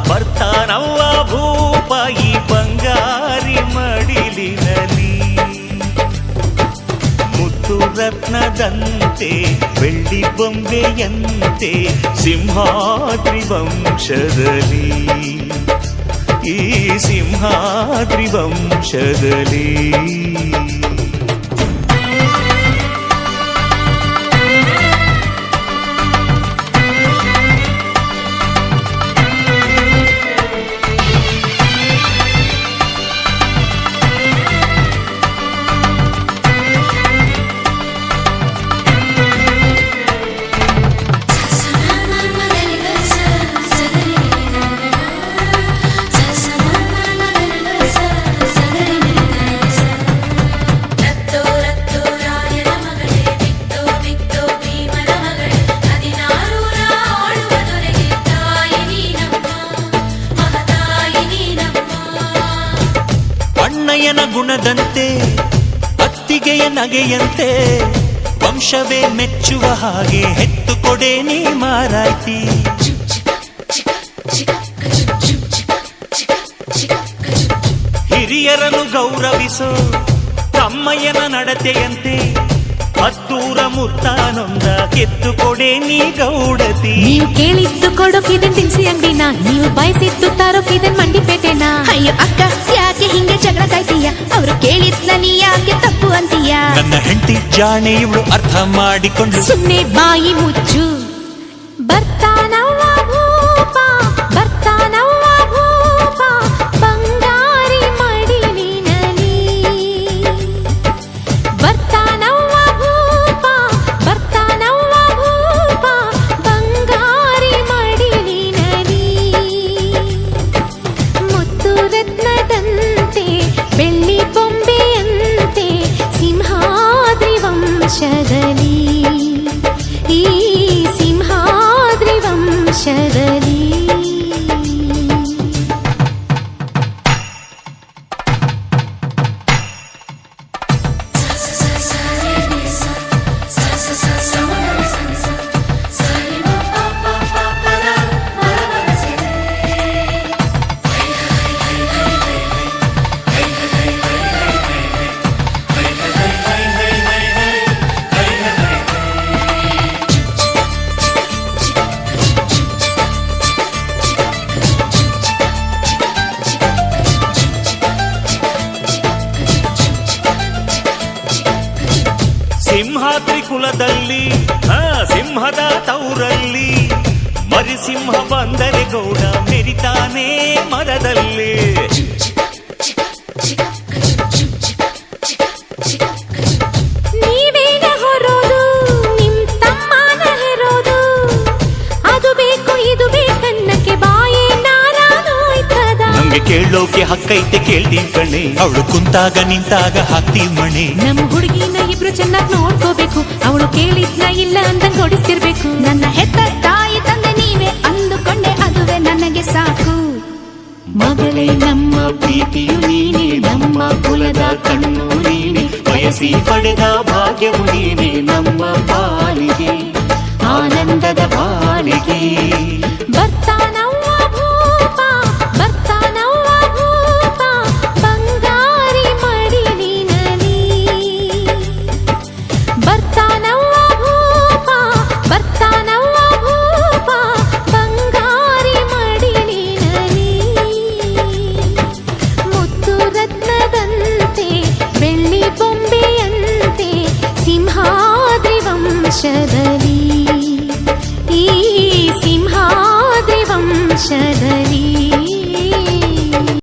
ಬರ್ತಾನವ್ವ ಭೂಪ ಈ ಬಂಗಾರಿ ಮಡಿಲಿನಲಿ ಮುತ್ತು ರತ್ನದಂತೆ ಬೆಳ್ಳಿ ಬೊಂಬೆಯಂತೆ ಸಿಂಹಾದ್ರಿ ವಂಶದಲ್ಲಿ ಈ ಸಿಂಹಾದ್ರಿ ವಂಶದಲ್ಲಿ ಅಣ್ಣಯ್ಯನ ಗುಣದಂತೆ ಅತ್ತಿಗೆಯ ನಗೆಯಂತೆ ವಂಶವೇ ಮೆಚ್ಚುವ ಹಾಗೆ ಹೆತ್ತು ಕೊಡೆ ನೀ ಮಾರಾಯ್ತಿ ಹಿರಿಯರನ್ನು ಗೌರವಿಸೋ ತಮ್ಮಯ್ಯನ ನಡತೆಯಂತೆ ಹತ್ತೂರ ಮುತ್ತಾನೊಂದ ಕೆತ್ತು ಕೊಡೆ ನೀ ಗೌಡತಿ ನೀವು ಕೇಳಿದ್ದು ಕೊಡೋಕಿದನ್ ದಿನಸಿ ಅಂಗಡಿನ ನೀವು ಬಯಸಿದ್ದು ತರೋಕಿದನ್ ಮಂಡಿಪೇಟೆನಾ ಅಯ್ಯೋ ಅಕ್ಕ ಯಾಕೆ ಹಿಂಗೆ ಜಗಳ ಕಾಯ್ತೀಯ ಅವರು ಕೇಳಿದ್ನ ನೀ ಯಾಕೆ ತಪ್ಪು ಅಂತೀಯ ನನ್ನ ಹೆಂಡತಿ ಜಾಣೆ ಇವಳು ಅರ್ಥ ಮಾಡಿಕೊಂಡು ಸುಮ್ಮನೆ ಬಾಯಿ ಮುಚ್ಚು ಬರ್ತಾನವ್ವ ಭೂಪ ಬರ್ತಾನವ್ವ ಭೂಪ ಬಂಗಾರಿ ಮಡಿಲಿನಲಿ ಬರ್ತಾನವ್ವ ಭೂಪ ಬರ್ತಾನವ್ವ ಭೂಪ ಬಂಗಾರಿ ಮಡಿಲಿನಲಿ ಮುತ್ತು ರತ್ನದಂತೆ ಬೆಳ್ಳಿ ಬೊಂಬೆಯಂತೆ ಸಿಂಹಾದ್ರಿ ವಂಶದಲ್ಲಿ ಈ ಸಿಂಹಾದ್ರಿ ವಂಶದಲ್ಲಿ ಸಿಂಹಾದ್ರಿ ಕುಲದಲ್ಲಿ ಸಿಂಹದ ತೌರಲ್ಲಿ ಮರಿಸಿಂಹ ಬಂದರೆ ಗೌಡ ಮೆರಿತಾನೆ ಮರದಲ್ಲಿ ನೀವೇನ ಹೊರೋದು ನಿಮ್ ತಮ್ಮನ ಹೆರೋದು ಅದು ಬೇಕು ಇದು ಬೇಕನ್ನಕ್ಕೆ ಬಾಯೇ ನಾರಾನೋಯ್ತದ ನಮ್ಗೆ ಕೇಳು ಹೇಳೋಕೆ ಹಕ್ಕೈತೆ ಕೇಳ್ತೀನ್ ಕಣೆ, ಅವಳು ಕುಂತಾಗ ನಿಂತಾಗ ಹಾಕ್ತೀವ್ ಮಣೆ. ನಮ್ಮ ಹುಡುಗಿನ ಇಬ್ರು ಚೆನ್ನಾಗಿ ನೋಡ್ಕೋಬೇಕು, ಅವಳು ಕೇಳಿದ್ನ ಇಲ್ಲ ಅಂತ ಕೊಡಿಸ್ತಿರ್ಬೇಕು. ನನ್ನ ಹೆತ್ತ ತಾಯಿ ತಂದೆ ನೀವೇ ಅಂದುಕೊಂಡೆ, ಅದುವೇ ನನಗೆ ಸಾಕು. ಮಗಳೇ ನಮ್ಮ ಪ್ರೀತಿಯು ನೀನೆ, ನಮ್ಮ ಕುಲದ ಕಣ್ಣು ನೀನೆ, ಬಯಸಿ ಪಡೆದ ಭಾಗ್ಯವು ನೀನೆ, ನಮ್ಮ ಪಾಲಿಗೆ ಆನಂದದ ಬಾಳಿಗೆ. ಬರ್ತಾನವ್ವ ಭೂಪ, ಬರ್ತಾನವ್ವ ಭೂಪ, ಬಂಗಾರಿ ಮಡಿಲಿನಲಿ. ಬರ್ತಾನವ್ವ ಭೂಪ, ಬರ್ತಾನವ್ವ ಭೂಪ, ಬಂಗಾರಿ ಮಡಿಲಿನಲಿ. ಮುತ್ತು ರತ್ನದಂತೆ ಬೆಳ್ಳಿ ಬೊಂಬೆಯಂತೆ ಸಿಂಹಾದ್ರಿ ವಂಶದ